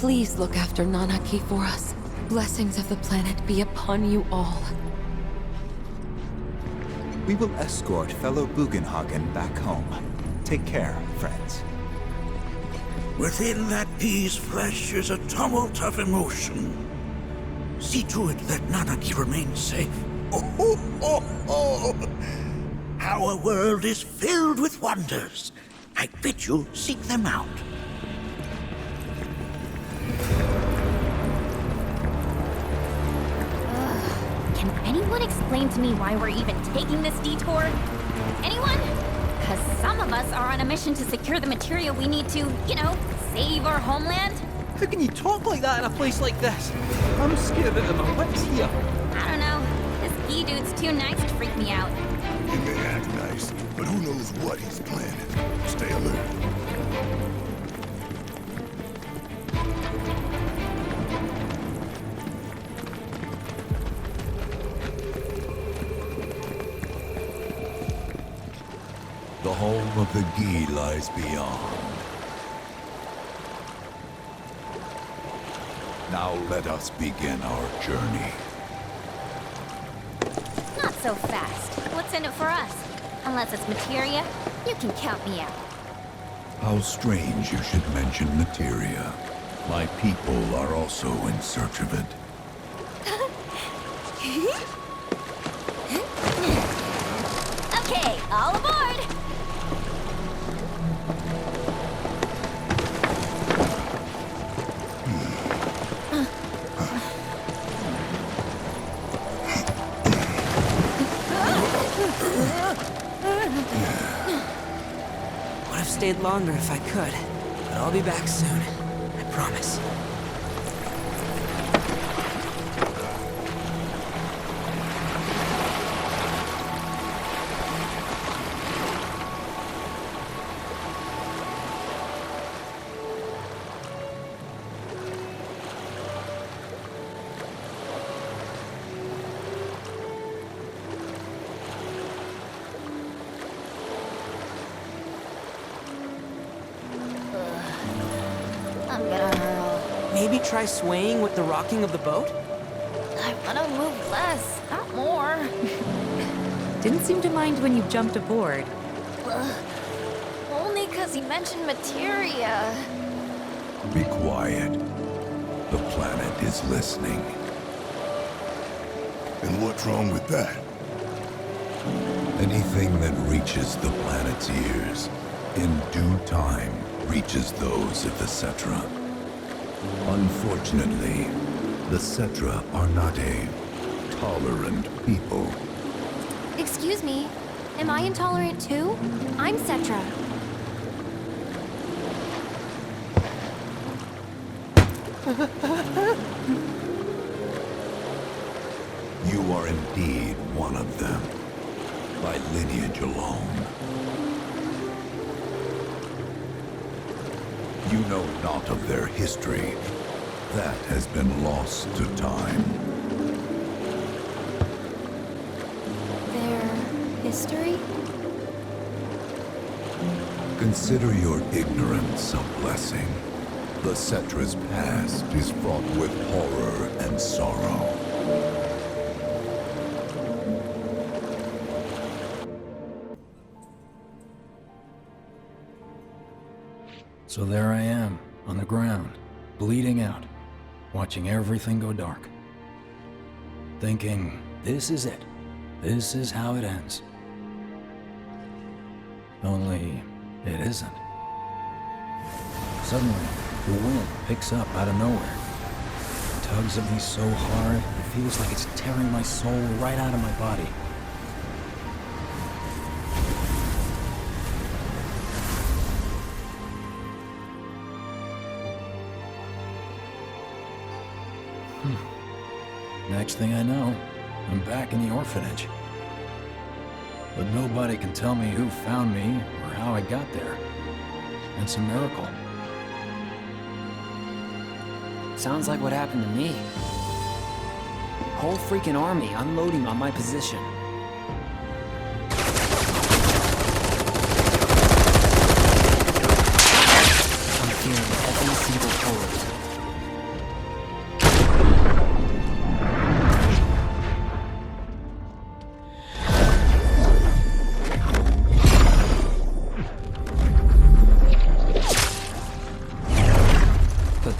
Please look after Nanaki for us. Blessings of the planet be upon you all. We will escort fellow Bugenhagen back home. Take care, friends. Within that pea's flesh is a tumult of emotion. See to it that Nanaki remains safe. Oh. Our world is filled with wonders. I bid you seek them out. Can anyone explain to me why we're even taking this detour? Anyone? Because some of us are on a mission to secure the material we need to, save our homeland. How can you talk like that in a place like this? I'm scared out of my wits here. I don't know. This E-dude's too nice to freak me out. He may act nice, but who knows what he's planning. Stay alert. The home of the Gi lies beyond. Now let us begin our journey. Not so fast. What's in it for us? Unless it's materia, you can count me out. How strange you should mention materia. My people are also in search of it. Okay, all aboard! Would have stayed longer if I could, but I'll be back soon. I promise. I'm gonna hurl. Maybe try swaying with the rocking of the boat? I wanna move less, not more. Didn't seem to mind when you jumped aboard. Only 'cause he mentioned materia. Be quiet. The planet is listening. And what's wrong with that? Anything that reaches the planet's ears, in due time, reaches those of the Cetra. Unfortunately, the Cetra are not a tolerant people. Excuse me, am I intolerant too? I'm Cetra. You are indeed one of them, by lineage alone. You know not of their history. That has been lost to time. Their history? Consider your ignorance a blessing. The Cetra's past is fraught with horror and sorrow. So there I am, on the ground, bleeding out, watching everything go dark. Thinking, this is it. This is how it ends. Only, it isn't. Suddenly, the wind picks up out of nowhere. It tugs at me so hard, it feels like it's tearing my soul right out of my body. Next thing I know, I'm back in the orphanage. But nobody can tell me who found me or how I got there. It's a miracle. Sounds like what happened to me. Whole freaking army unloading on my position. I'm feeling every single pulse.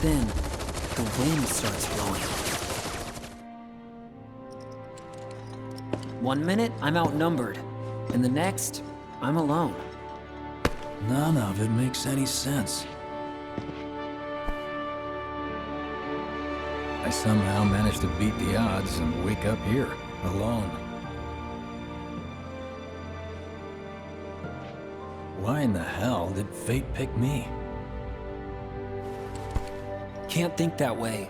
then, the wind starts blowing. 1 minute, I'm outnumbered. And the next, I'm alone. None of it makes any sense. I somehow managed to beat the odds and wake up here, alone. Why in the hell did fate pick me? Can't think that way.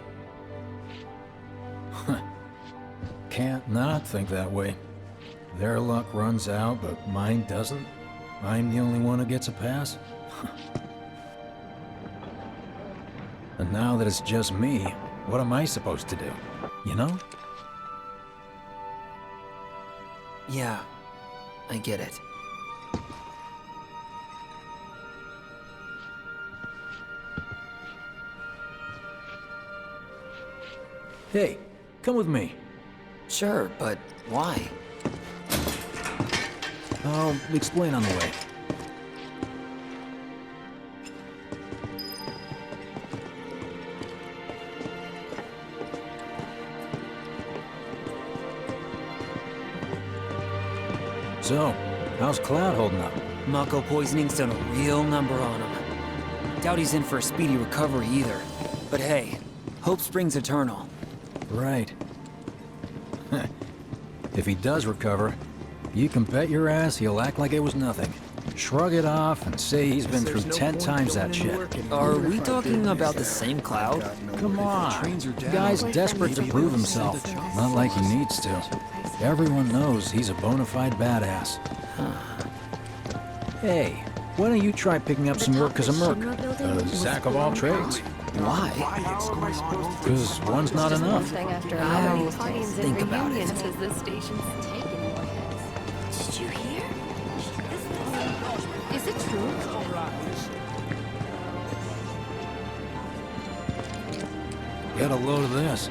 Can't not think that way. Their luck runs out, but mine doesn't. I'm the only one who gets a pass. And now that it's just me, what am I supposed to do? You know? Yeah, I get it. Hey, come with me. Sure, but why? I'll explain on the way. So, how's Cloud holding up? Mako poisoning's done a real number on him. Doubt he's in for a speedy recovery either. But hey, hope springs eternal. Right. If he does recover, you can bet your ass he'll act like it was nothing. Shrug it off and say he's been through 10 times that shit. Are we talking about the same Cloud? Come on. The guy's desperate to prove himself. Not like he needs to. Everyone knows he's a bona fide badass. Hey, why don't you try picking up some work as a merc? A Zack of all trades. Why? Because one's not enough. I'll think about it. Did you hear? Is it true? Get a load of this.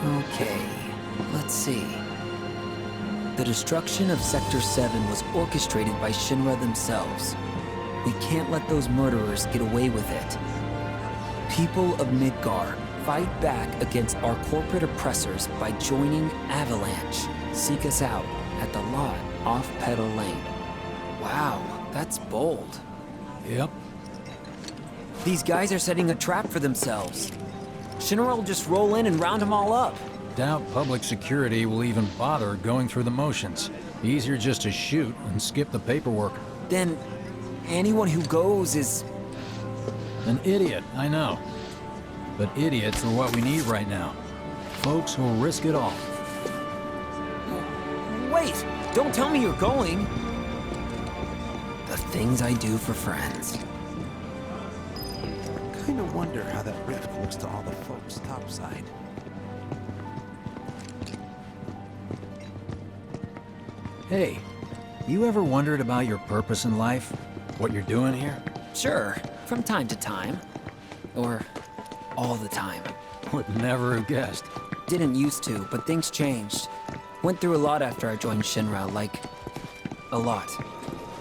Okay, let's see. The destruction of Sector 7 was orchestrated by Shinra themselves. We can't let those murderers get away with it. People of Midgar, fight back against our corporate oppressors by joining Avalanche. Seek us out at the lot off Petal Lane. Wow, that's bold. Yep. These guys are setting a trap for themselves. Shinra will just roll in and round them all up. Doubt public security will even bother going through the motions. Easier just to shoot and skip the paperwork. Then, anyone who goes is... An idiot, I know. But idiots are what we need right now. Folks who'll risk it all. Wait! Don't tell me you're going! The things I do for friends. Kinda wonder how that rift looks to all the folks topside. Hey, you ever wondered about your purpose in life? What you're doing here? Sure, from time to time. Or all the time. Would never have guessed. Didn't used to, but things changed. Went through a lot after I joined Shinra, like... a lot.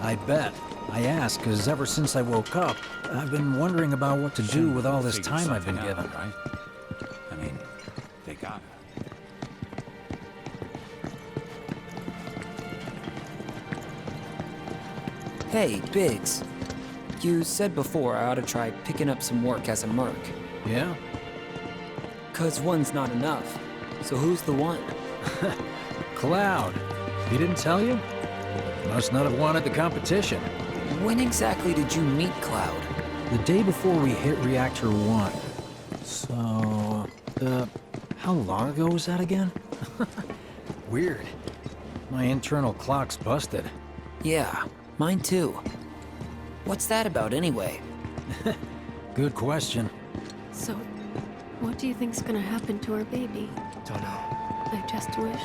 I bet. I ask because ever since I woke up, I've been wondering about what to do with all this time I've been given. Right? I mean, they got it. Hey, Biggs. You said before I ought to try picking up some work as a merc. Yeah? 'Cause one's not enough. So who's the one? Cloud. He didn't tell you? Must not have wanted the competition. When exactly did you meet Cloud? The day before we hit Reactor 1. So... how long ago was that again? Weird. My internal clock's busted. Yeah, mine too. What's that about anyway? Good question. So, what do you think's gonna happen to our baby? Don't know. I just wish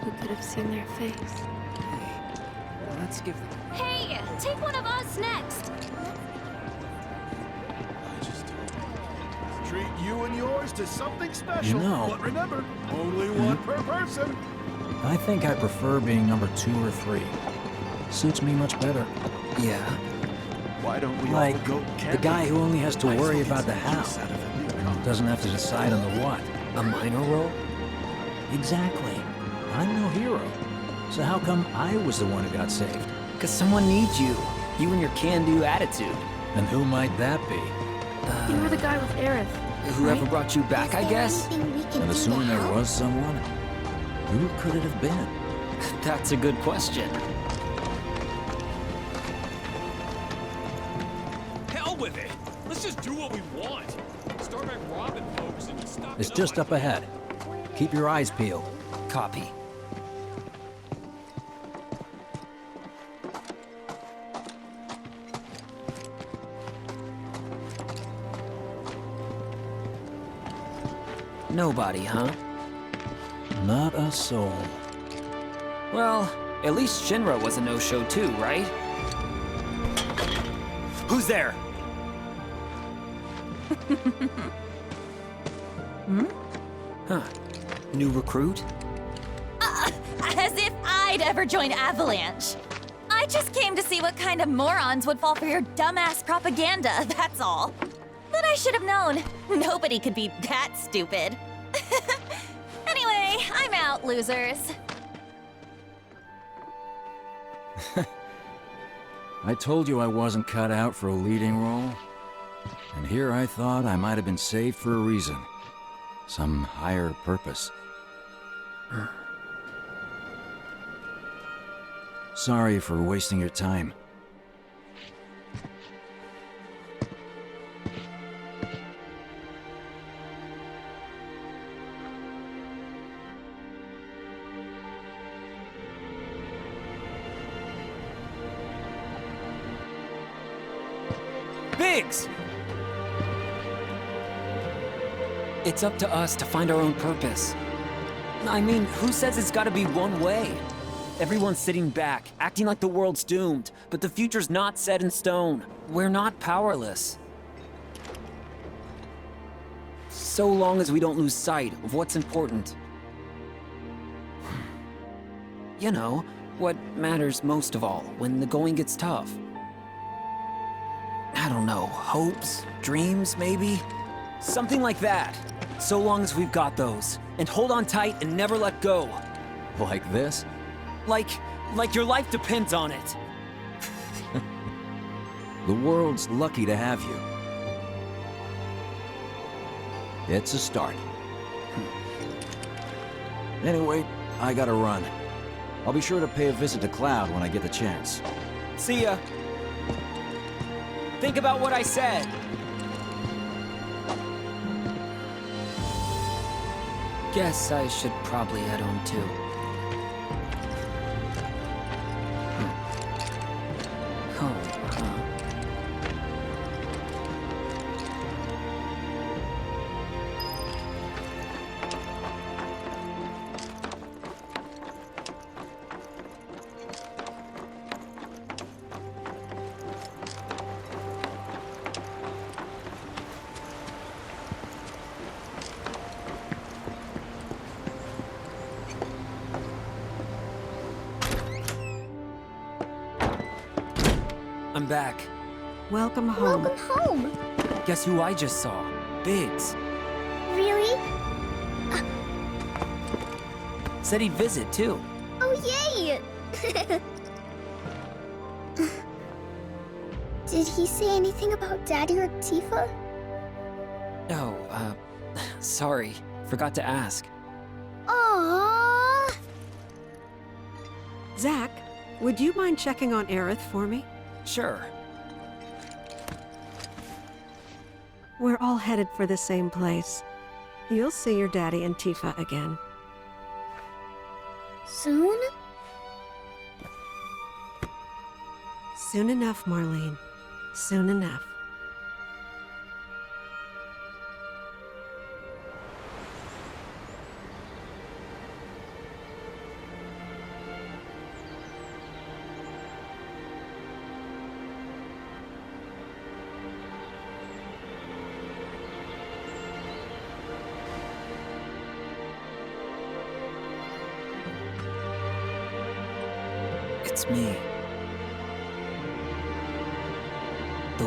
we could have seen their face. Hey, let's give them... Hey, take one of us next. Treat you and yours to something special. You know- But remember, only one per person. I think I prefer being number 2 or 3. Suits me much better. Yeah. Why don't we Like, all go the guy who only has to worry about the how, and doesn't have to decide on the what. A minor role? Exactly. I'm no hero. So how come I was the one who got saved? Because someone needs you. You and your can-do attitude. And who might that be? You were the guy with Aerith. Whoever right? brought you back, I guess? And assuming there was someone, who could it have been? That's a good question. Hell with it! Let's just do what we want. Start by robbing folks and stop. It's just up ahead. Keep your eyes peeled. Copy. Nobody, huh? Not a soul. Well, at least Shinra was a no-show too, right? Who's there? Huh. New recruit? As if I'd ever join Avalanche. I just came to see what kind of morons would fall for your dumbass propaganda, that's all. But I should have known. Nobody could be that stupid. Anyway, I'm out, losers. I told you I wasn't cut out for a leading role. And here I thought I might have been saved for a reason. Some higher purpose. Sorry for wasting your time. Biggs! It's up to us to find our own purpose. I mean, who says it's gotta be one way? Everyone's sitting back, acting like the world's doomed, but the future's not set in stone. We're not powerless. So long as we don't lose sight of what's important. You know, what matters most of all when the going gets tough. I don't know, hopes, dreams, maybe? Something like that. So long as we've got those. And hold on tight and never let go. Like this? Like your life depends on it. The world's lucky to have you. It's a start. Anyway, I gotta run. I'll be sure to pay a visit to Cloud when I get the chance. See ya. Think about what I said. Guess I should probably head home too. Home, huh? I'm back. Welcome home. Welcome home. Guess who I just saw? Biggs. Really? Said he'd visit, too. Oh, yay! Did he say anything about Daddy or Tifa? Oh, sorry. Forgot to ask. Aww. Zack, would you mind checking on Aerith for me? Sure. We're all headed for the same place. You'll see your daddy and Tifa again. Soon? Soon enough, Marlene. Soon enough. It's me.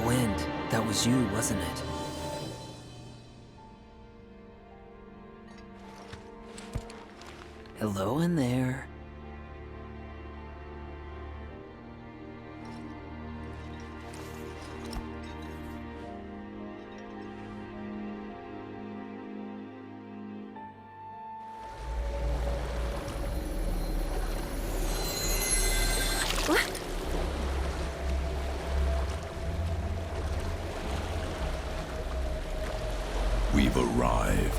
wind. That was you, wasn't it? Hello in there. We've arrived.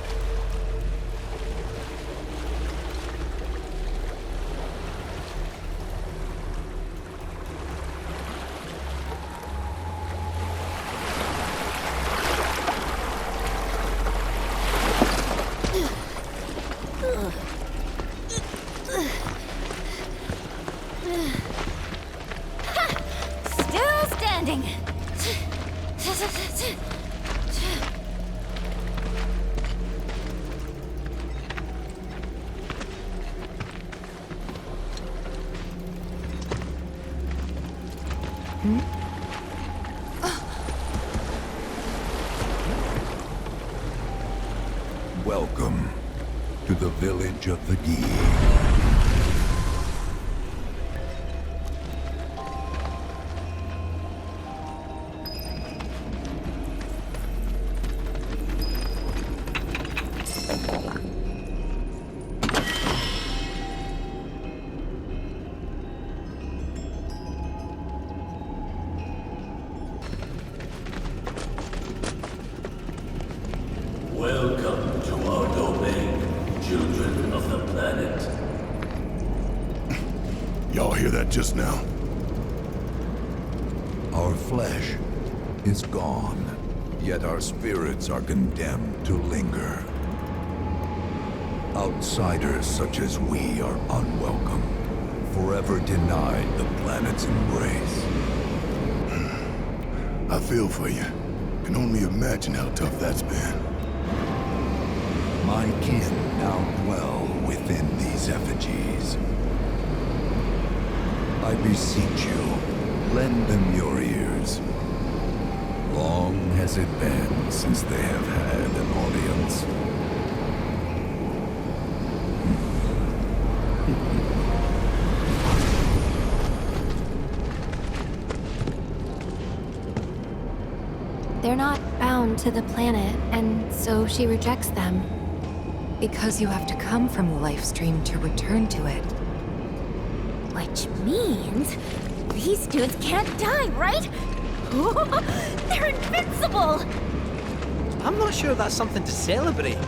Still standing. Welcome to the village of the Gi. Welcome to our domain, children of the planet. Y'all hear that just now? Our flesh is gone, yet our spirits are condemned to linger. Outsiders such as we are unwelcome, forever denied the planet's embrace. I feel for you. Can only imagine how tough that's been. My kin now dwell within these effigies. I beseech you, lend them your ears. Long has it been since they have had an audience. They're not bound to the planet, and so she rejects them. Because you have to come from the life stream to return to it. Which means these dudes can't die, right? They're invincible! I'm not sure that's something to celebrate.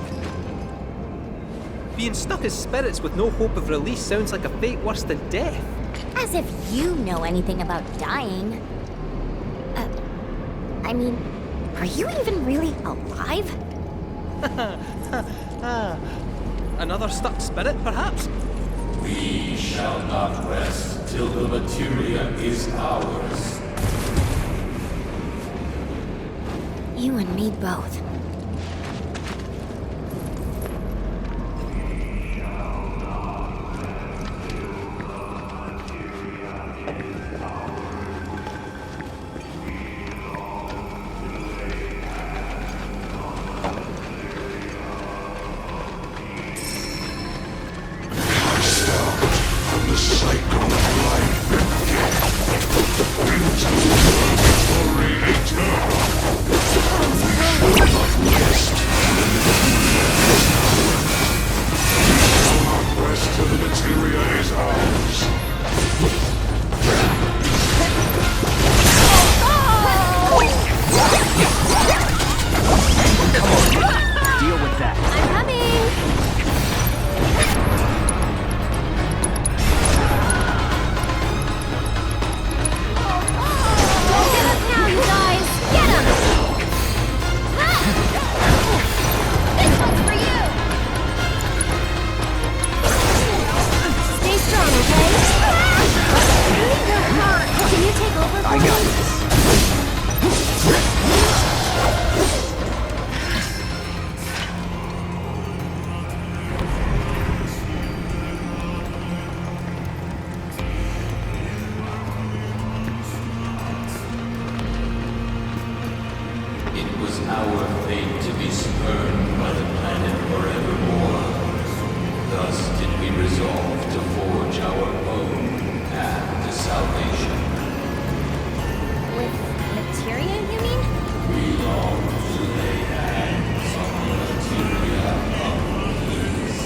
Being stuck as spirits with no hope of release sounds like a fate worse than death. As if you know anything about dying. I mean, are you even really alive? Another stuck spirit, perhaps? We shall not rest till the materia is ours. You and me both. Creator! It was our fate to be spurned by the planet forevermore. Thus did we resolve to forge our own path to salvation. With materia, you mean? We long to lay hands on the materia of peace.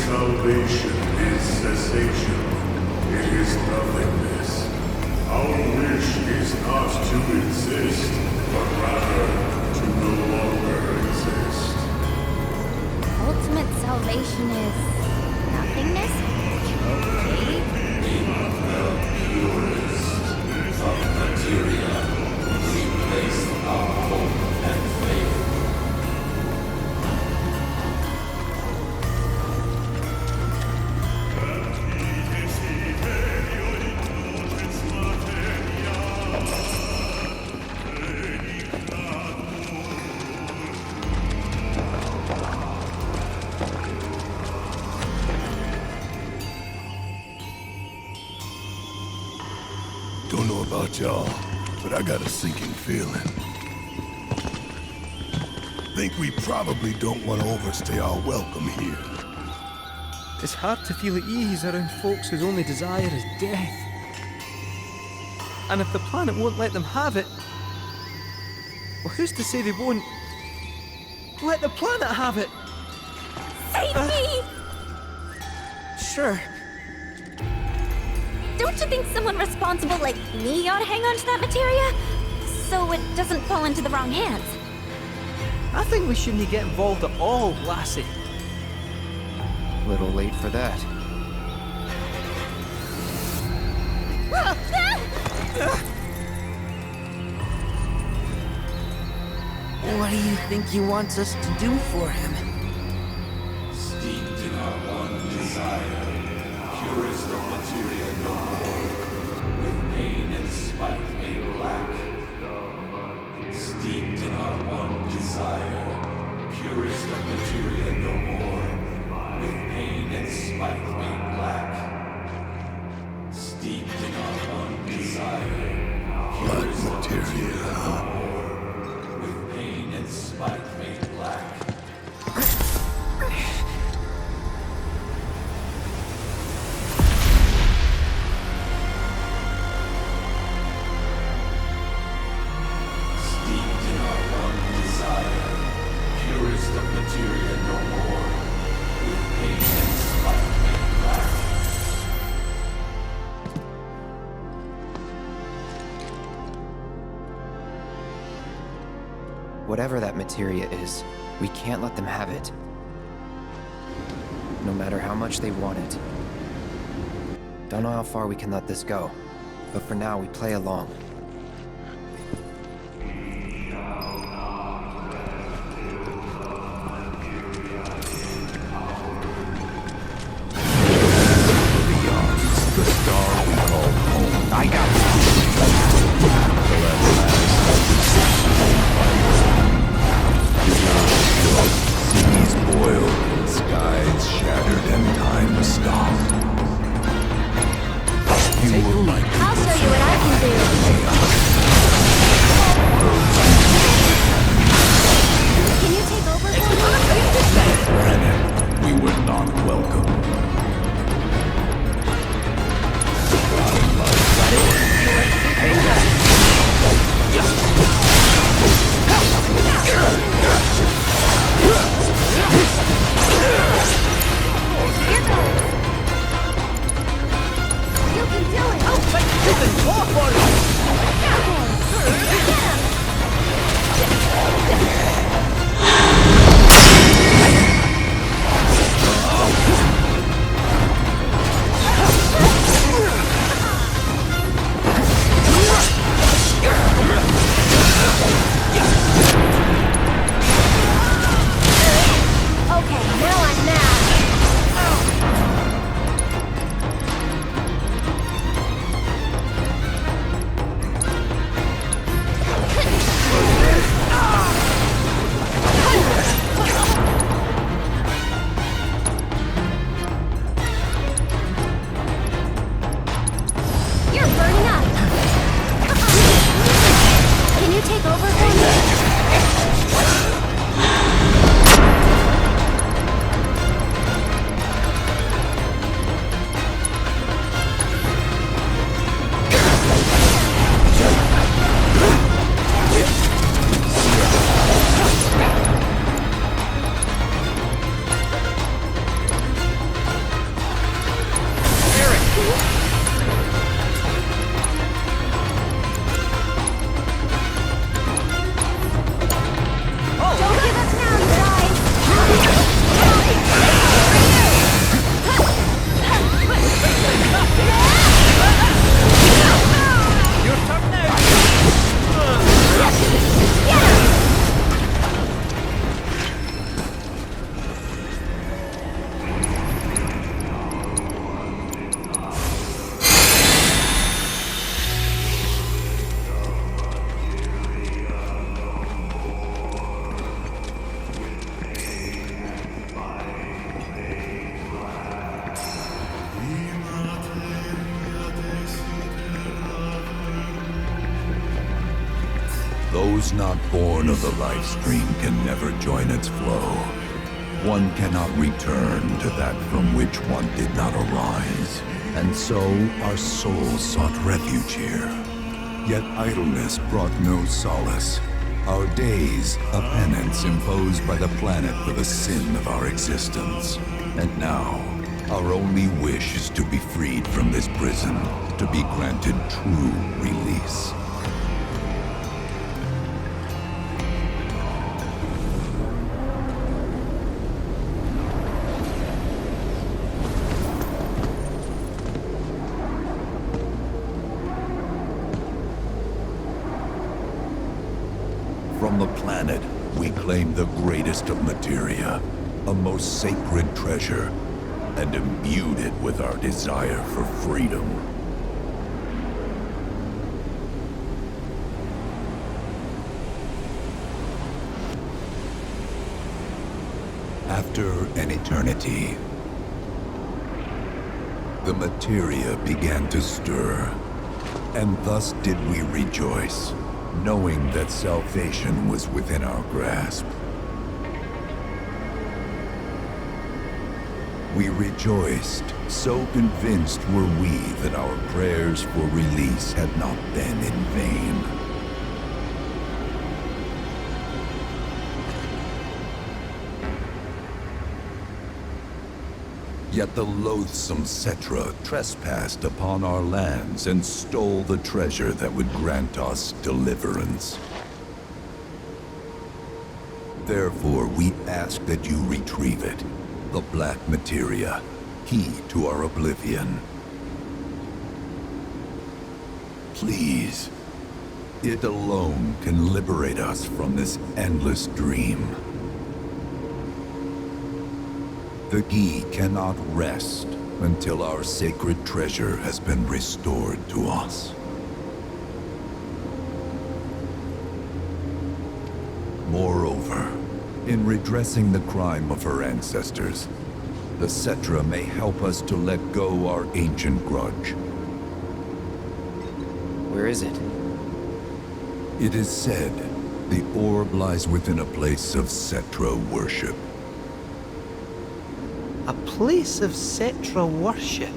Salvation is cessation. It is nothingness. Our wish is not to exist, but rather to no longer exist. Ultimate salvation is nothingness? Okay. The purest of materia, replace our hope and faith. Don't know about y'all, but I got a sinking feeling. Think we probably don't want to overstay our welcome here. It's hard to feel at ease around folks whose only desire is death. And if the planet won't let them have it, well, who's to say they won't let the planet have it? Save me! Sure. Don't you think someone responsible like me ought to hang on to that materia? So it doesn't fall into the wrong hands. I think we shouldn't get involved at all, lassie. Little late for that. What do you think he wants us to do for him? Steeped in our one desire, purest of materia no more, with pain and spite made black. Steeped in our one desire, purest of materia no more, with pain and spite made black. Steeped in our one desire, purest of materia no more. materia no more. With pain and spite made black. Whatever that materia is, we can't let them have it. No matter how much they want it. Don't know how far we can let this go, but for now we play along. The star we call home. I got Seas boiled, skies shattered, and time stopped. You will like it. I'll show you what I can do. Can you take over for me? Planet, we were not welcome. Those not born of the life stream can never join its flow. One cannot return to that from which one did not arise. And so our souls sought refuge here. Yet idleness brought no solace. Our days, a penance imposed by the planet for the sin of our existence. And now, our only wish is to be freed from this prison, to be granted true release. From the planet, we claim the greatest of materia, a most sacred treasure, and imbued it with our desire for freedom. After an eternity, the materia began to stir, and thus did we rejoice, knowing that salvation was within our grasp. We rejoiced, so convinced were we that our prayers for release had not been in vain. Yet the loathsome Cetra trespassed upon our lands and stole the treasure that would grant us deliverance. Therefore, we ask that you retrieve it. The black materia, key to our oblivion. Please. It alone can liberate us from this endless dream. The Gi cannot rest until our sacred treasure has been restored to us. Moreover, in redressing the crime of her ancestors, the Cetra may help us to let go our ancient grudge. Where is it? It is said the orb lies within a place of Cetra worship. A place of Cetra worship?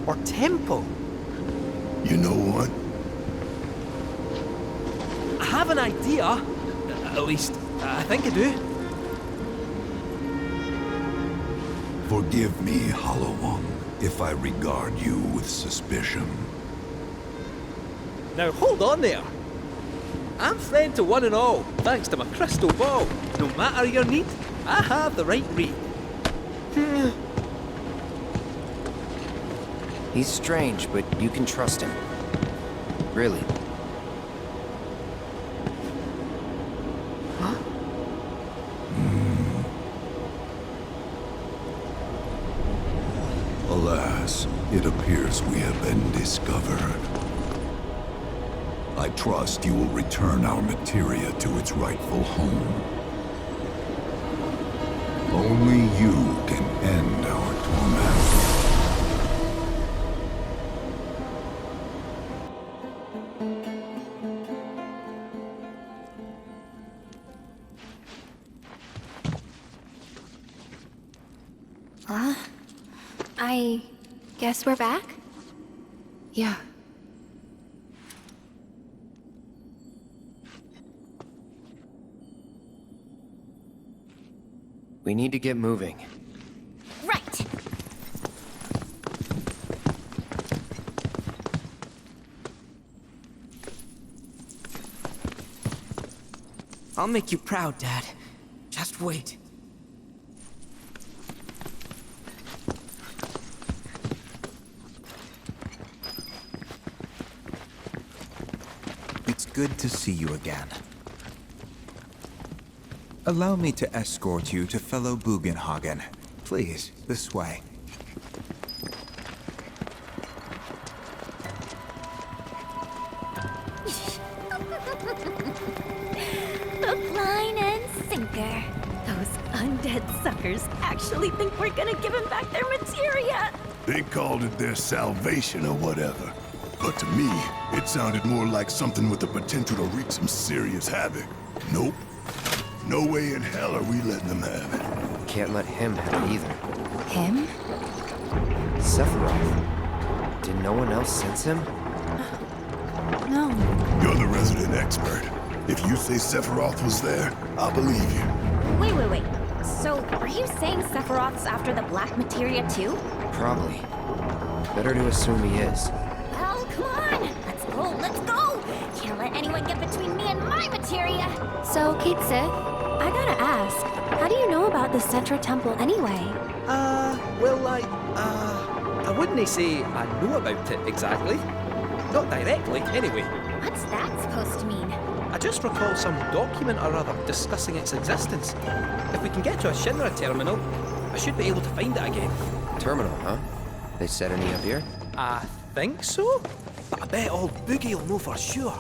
Or temple? You know what? I have an idea. At least, I think I do. Forgive me, Hollow One, if I regard you with suspicion. Now hold on there. I'm friend to one and all, thanks to my crystal ball. No matter your need, I have the right read. He's strange, but you can trust him. Really. Huh? Alas, it appears we have been discovered. I trust you will return our materia to its rightful home. Only you can end our torment. I guess we're back? Yeah. We need to get moving. Right. I'll make you proud, Dad. Just wait. It's good to see you again. Allow me to escort you to fellow Bugenhagen. Please, this way. Hook, line, and sinker. Those undead suckers actually think we're gonna give them back their materia. They called it their salvation or whatever. But to me, it sounded more like something with the potential to wreak some serious havoc. Nope. No way in hell are we letting them have it. Can't let him have it either. Him? Sephiroth. Did no one else sense him? No. You're the resident expert. If you say Sephiroth was there, I'll believe you. Wait. So, are you saying Sephiroth's after the black materia too? Probably. Better to assume he is. Well, come on! Let's go! Can't let anyone get between me and my materia! So, Kate Sith, I gotta ask, how do you know about the Cetra Temple anyway? Well, I wouldn't say I know about it exactly. Not directly, anyway. What's that supposed to mean? I just recall some document or other discussing its existence. If we can get to a Shinra terminal, I should be able to find it again. Terminal, huh? They set any up here? I think so, but I bet old Boogie will know for sure.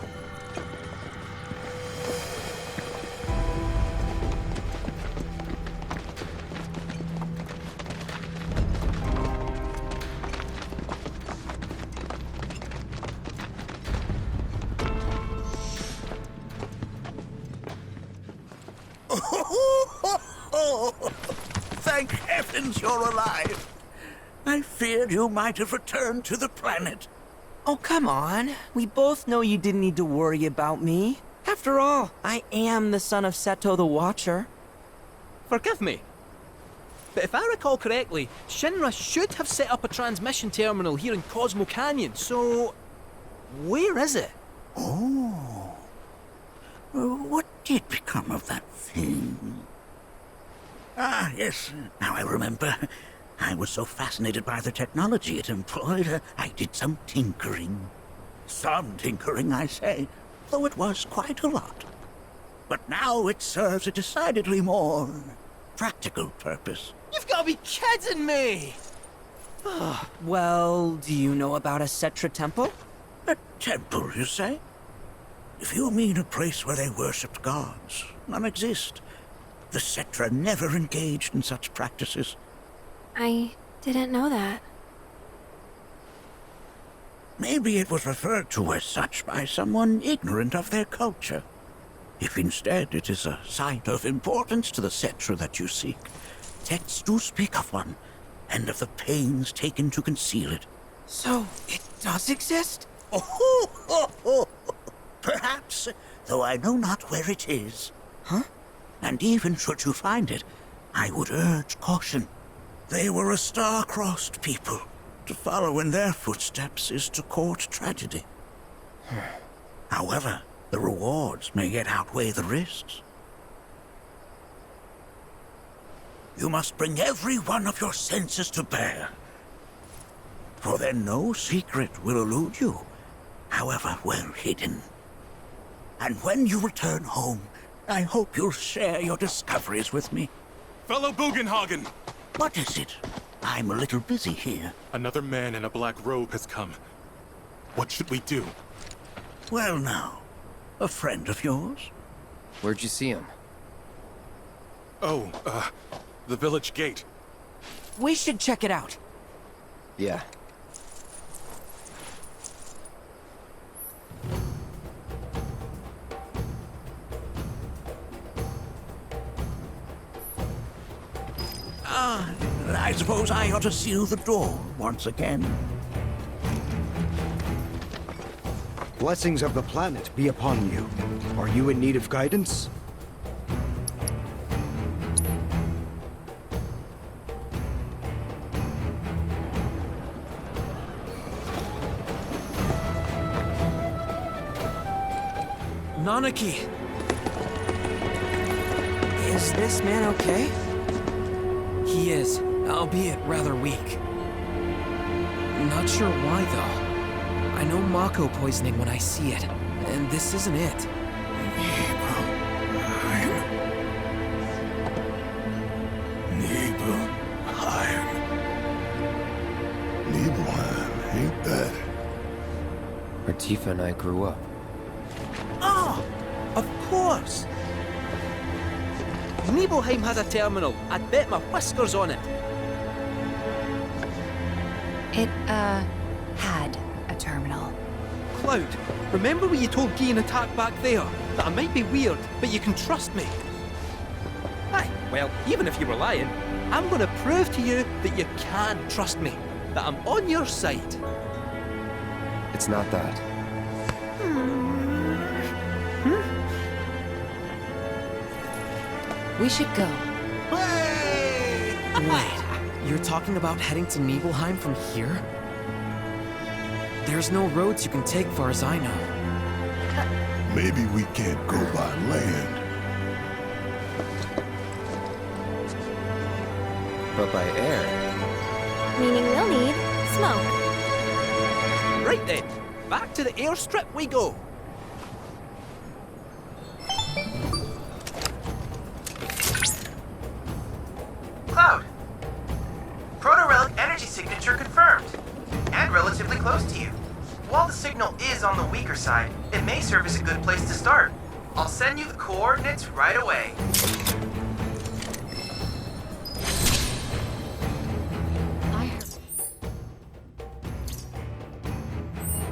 Thank heavens you're alive. I feared you might have returned to the planet. Oh, come on. We both know you didn't need to worry about me. After all, I am the son of Seto the Watcher. Forgive me. But if I recall correctly, Shinra should have set up a transmission terminal here in Cosmo Canyon, so... where is it? Oh. What did become of that thing? Ah, yes, now I remember. I was so fascinated by the technology it employed, I did some tinkering. Some tinkering, I say, though it was quite a lot. But now it serves a decidedly more practical purpose. You've got to be kidding me! Well, do you know about a Cetra temple? A temple, you say? If you mean a place where they worshipped gods, none exist. The Cetra never engaged in such practices. I didn't know that. Maybe it was referred to as such by someone ignorant of their culture. If instead it is a site of importance to the Cetra that you seek, texts do speak of one, and of the pains taken to conceal it. So, it does exist? Oh, perhaps, though I know not where it is. Huh? And even should you find it, I would urge caution. They were a star-crossed people. To follow in their footsteps is to court tragedy. However, the rewards may yet outweigh the risks. You must bring every one of your senses to bear. For then no secret will elude you, however well hidden. And when you return home, I hope you'll share your discoveries with me. Fellow Bugenhagen! What is it? I'm a little busy here. Another man in a black robe has come. What should we do? Well now, a friend of yours? Where'd you see him? Oh, the village gate. We should check it out. Yeah. I suppose I ought to seal the door once again. Blessings of the planet be upon you. Are you in need of guidance? Nanaki! Is this man okay? He is, albeit rather weak. Not sure why, though. I know Mako poisoning when I see it, and this isn't it. Nibelheim, ain't that? Where Tifa and I grew up. Oh! Of course! Nibelheim has a terminal. I'd bet my whiskers on it. It, had a terminal. Cloud, remember when you told Guy and Attack back there that I might be weird, but you can trust me? Aye, well, even if you were lying, I'm gonna prove to you that you can trust me, that I'm on your side. It's not that. We should go. Wait, you're talking about heading to Nibelheim from here? There's no roads you can take far as I know. Maybe we can't go by land. But by air. Meaning we'll need smoke. Right then, back to the airstrip we go. Cloud! Proto-relic energy signature confirmed. And relatively close to you. While the signal is on the weaker side, it may serve as a good place to start. I'll send you the coordinates right away.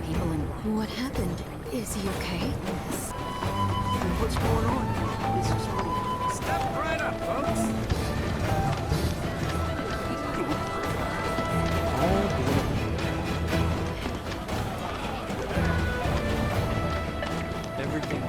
People in... What happened? Is he okay? What's going on? This is all... Step right up, folks! Everything.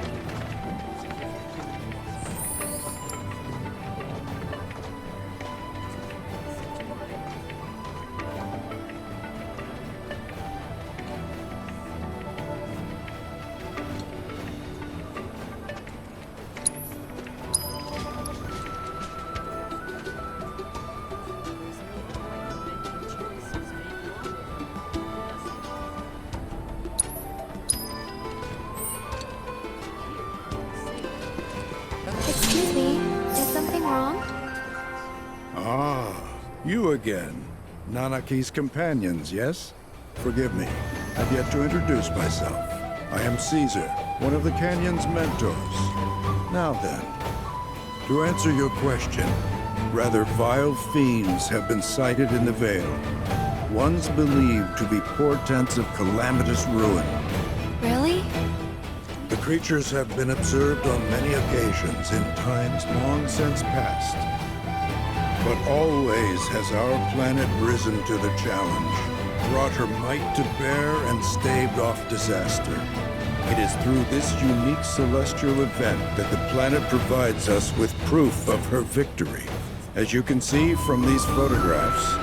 You again. Nanaki's companions, yes? Forgive me. I've yet to introduce myself. I am Caesar, one of the Canyon's mentors. Now then, to answer your question, rather vile fiends have been sighted in the Vale. Ones believed to be portents of calamitous ruin. Really? The creatures have been observed on many occasions in times long since past. But always has our planet risen to the challenge, brought her might to bear and staved off disaster. It is through this unique celestial event that the planet provides us with proof of her victory. As you can see from these photographs,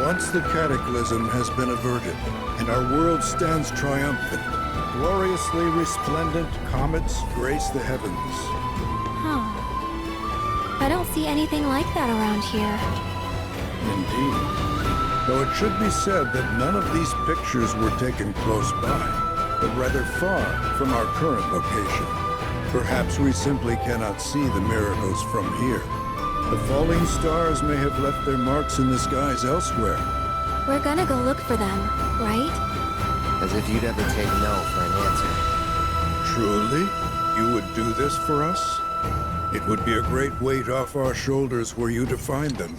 once the cataclysm has been averted, and our world stands triumphant, gloriously resplendent comets grace the heavens. Huh. I don't see anything like that around here. Indeed. Though it should be said that none of these pictures were taken close by, but rather far from our current location. Perhaps we simply cannot see the miracles from here. The falling stars may have left their marks in the skies elsewhere. We're gonna go look for them, right? As if you'd ever take no for an answer. Truly? You would do this for us? It would be a great weight off our shoulders were you to find them.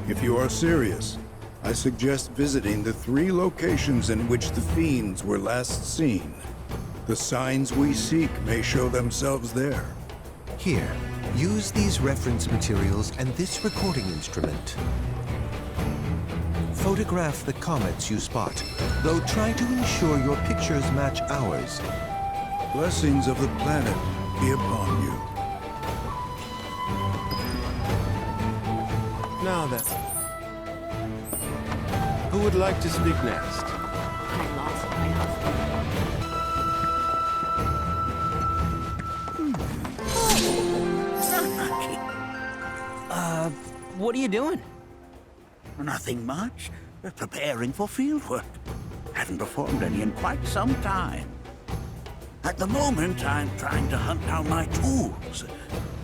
If you are serious, I suggest visiting the 3 locations in which the fiends were last seen. The signs we seek may show themselves there. Here, use these reference materials and this recording instrument. Photograph the comets you spot, though try to ensure your pictures match ours. Blessings of the planet be upon you. Now then, who would like to speak next? I lost my husband. What are you doing? Nothing much. Preparing for fieldwork. Haven't performed any in quite some time. At the moment, I'm trying to hunt down my tools.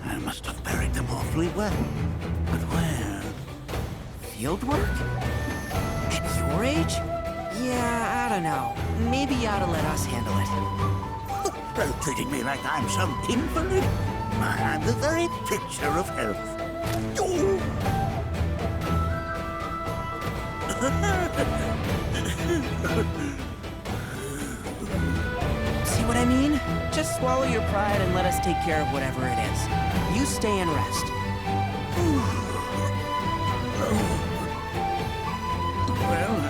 I must have buried them awfully well. But where? Fieldwork? At your age? Yeah, I don't know. Maybe you ought to let us handle it. They're treating me like I'm some invalid. I'm the very picture of health. See what I mean? Just swallow your pride and let us take care of whatever it is. You stay and rest. Well,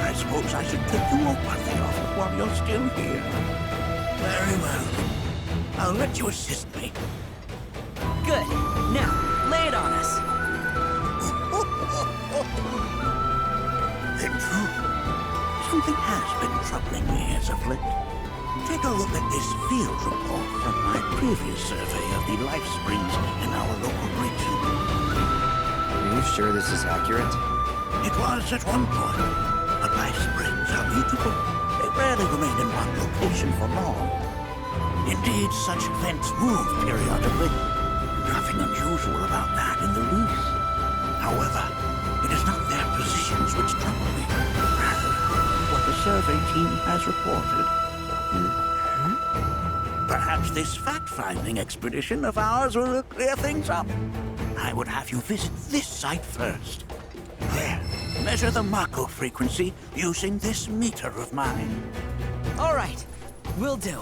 I suppose I should take you off my day off while you're still here. Very well. I'll let you assist me. Good. Now, lay it on us. In truth, something has been troubling me as of late. Take a look at this field report from my previous survey of the life springs in our local region. Are you sure this is accurate? It was at one point, but life springs are mutable. They rarely remain in one location for long. Indeed, such events move periodically. Nothing unusual about that in the least. However, it is not their positions which trouble me. Rather, what the survey team has reported. Perhaps this fact-finding expedition of ours will clear things up. I would have you visit this site first. There, measure the Mako frequency using this meter of mine. All right, will do.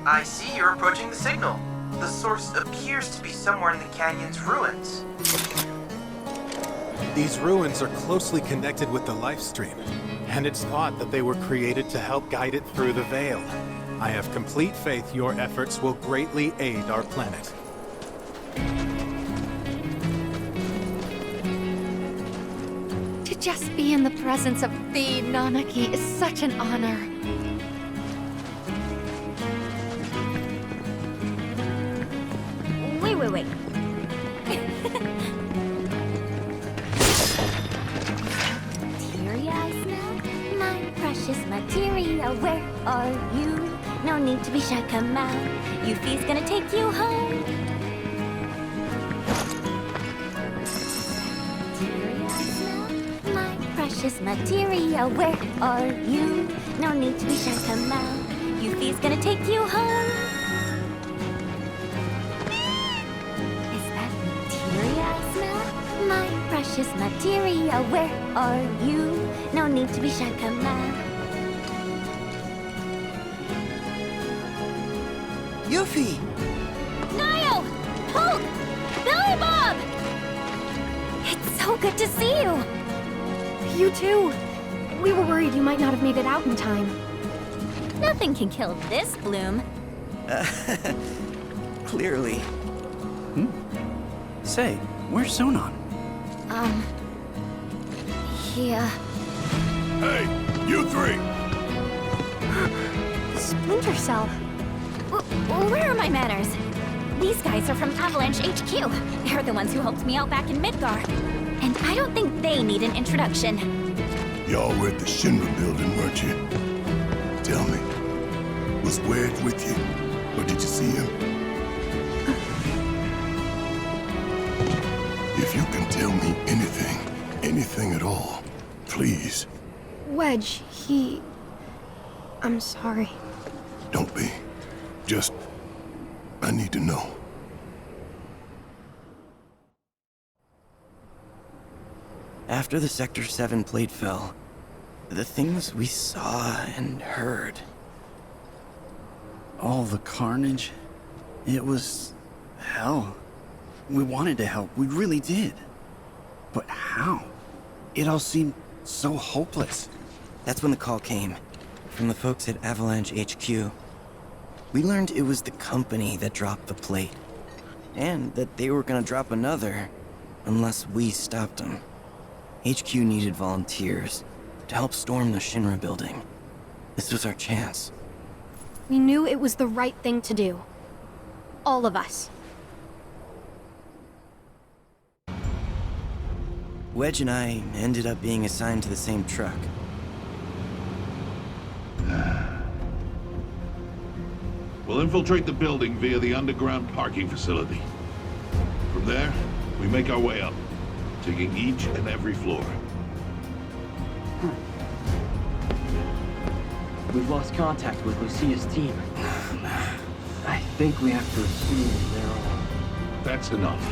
I see you're approaching the signal. The source appears to be somewhere in the canyon's ruins. These ruins are closely connected with the life stream, and it's thought that they were created to help guide it through the Vale. I have complete faith your efforts will greatly aid our planet. To just be in the presence of the Nanaki is such an honor. Wait. Materia I smell? My precious materia, where are you? No need to be shy, come out. Yuffie's gonna take you home. Materia I smell? My precious materia, where are you? No need to be shy, come out. Yuffie's gonna take you home. Is that materia I smell? My precious materia, where are you? No need to be shy, come out. Yuffie! Niall! Hulk! Billy Bob! It's so good to see you! You too. We were worried you might not have made it out in time. Nothing can kill this bloom. Clearly. Say, where's Sonon? Yeah. Hey, you three! Splinter Cell. Where are my manners? These guys are from Avalanche HQ. They're the ones who helped me out back in Midgar. And I don't think they need an introduction. Y'all were at the Shinra building, weren't you? Tell me, was Wedge with you? Or did you see him? If you can tell me anything at all, please. Wedge, I'm sorry. Don't be. Just, I need to know. After the Sector 7 plate fell, the things we saw and heard. All the carnage. It was hell. We wanted to help, we really did. But how? It all seemed so hopeless. That's when the call came, from the folks at Avalanche HQ. We learned it was the company that dropped the plate, and that they were gonna drop another, unless we stopped them. HQ needed volunteers to help storm the Shinra building. This was our chance. We knew it was the right thing to do. All of us. Wedge and I ended up being assigned to the same truck. We'll infiltrate the building via the underground parking facility. From there, we make our way up, taking each and every floor. We've lost contact with Lucia's team. I think we have to assume they're all... That's enough.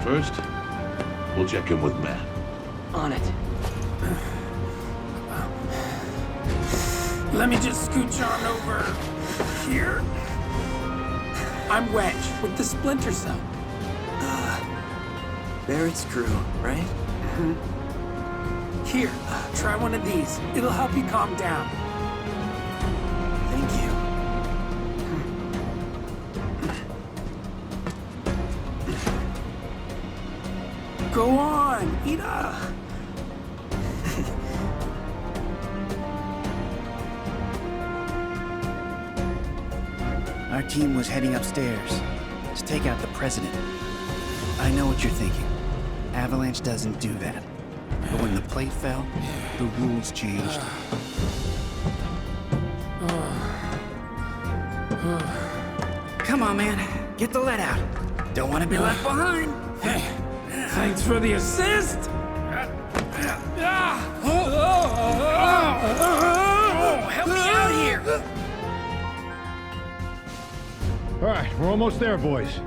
First, we'll check in with Matt. On it. Let me just scooch on over here. I'm Wedge with the Splinter Cell. Barrett's crew, right? Here, try one of these. It'll help you calm down. Thank you. Go on, eat up. Our team was heading upstairs to take out the president. I know what you're thinking. Avalanche doesn't do that. But when the plate fell, the rules changed. Come on, man. Get the lead out. Don't want to be left behind. Thanks for the assist. Help me out here. All right, we're almost there, boys.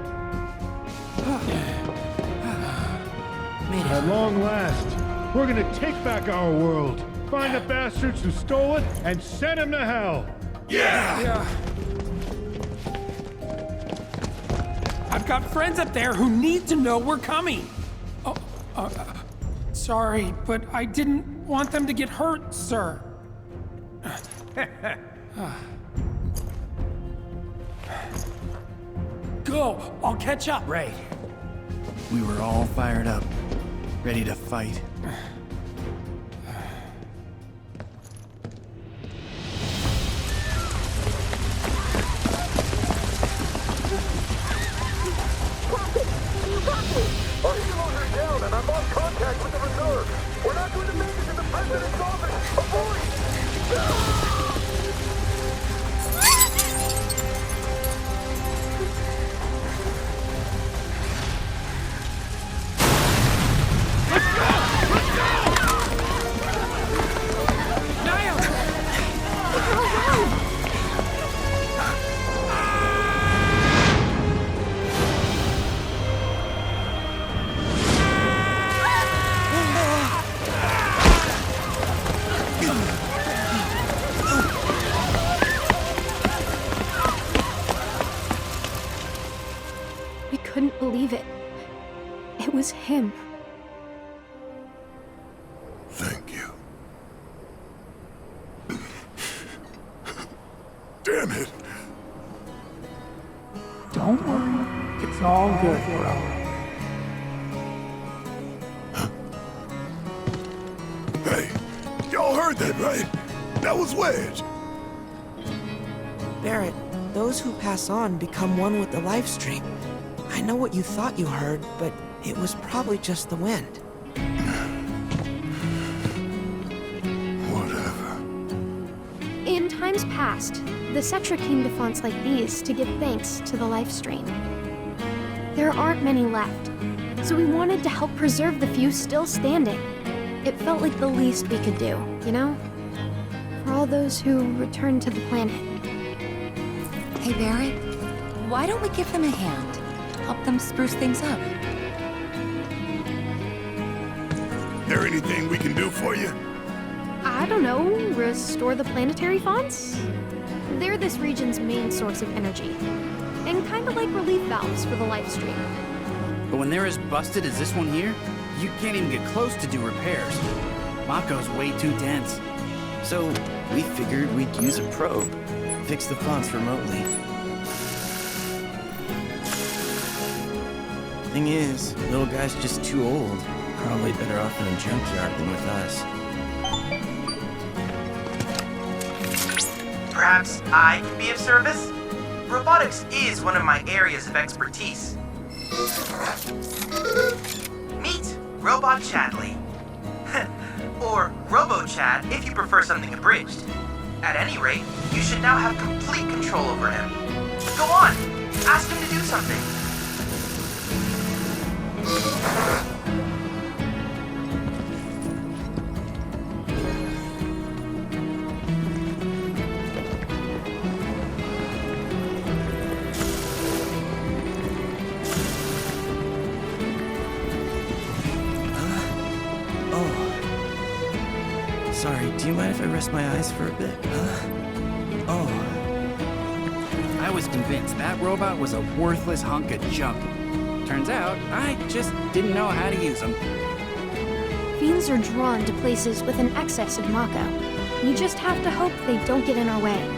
At long last, we're gonna take back our world, find the bastards who stole it, and send them to hell. Yeah. I've got friends up there who need to know we're coming. Oh, sorry, but I didn't want them to get hurt, sir. Go, I'll catch up. Right. We were all fired up, ready to fight. We couldn't believe it. It was him. Thank you. Damn it! Don't worry. It's all good, bro. Hey, y'all heard that, right? That was Wedge. Barrett, those who pass on become one with the life stream. I know what you thought you heard, but it was probably just the wind. In times past, the Cetra came to fonts like these to give thanks to the life stream. There aren't many left, so we wanted to help preserve the few still standing. It felt like the least we could do, you know? For all those who returned to the planet. Hey, Barrett, why don't we give them a hand? Help them spruce things up. There anything we can do for you? I don't know, restore the planetary fonts? They're this region's main source of energy, and kind of like relief valves for the life stream. But when they're as busted as this one here, you can't even get close to do repairs. Mako's way too dense. So we figured we'd use a probe, fix the fonts remotely. Thing is, little guy's just too old. Probably better off in a junkyard than with us. Perhaps I can be of service? Robotics is one of my areas of expertise. Meet Robot Chadley. Or Robo-Chad if you prefer something abridged. At any rate, you should now have complete control over him. Go on, ask him to do something. Sorry, do you mind if I rest my eyes for a bit? I was convinced that robot was a worthless hunk of junk. Turns out, I just didn't know how to use them. Fiends are drawn to places with an excess of Mako. You just have to hope they don't get in our way.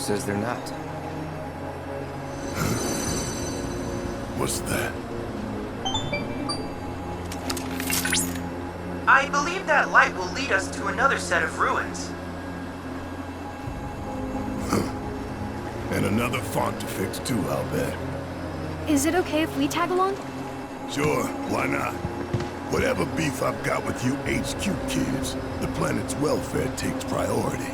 says they're not. What's that? I believe that light will lead us to another set of ruins. And another font to fix too, I'll bet. Is it okay if we tag along? Sure, why not? Whatever beef I've got with you HQ kids, the planet's welfare takes priority.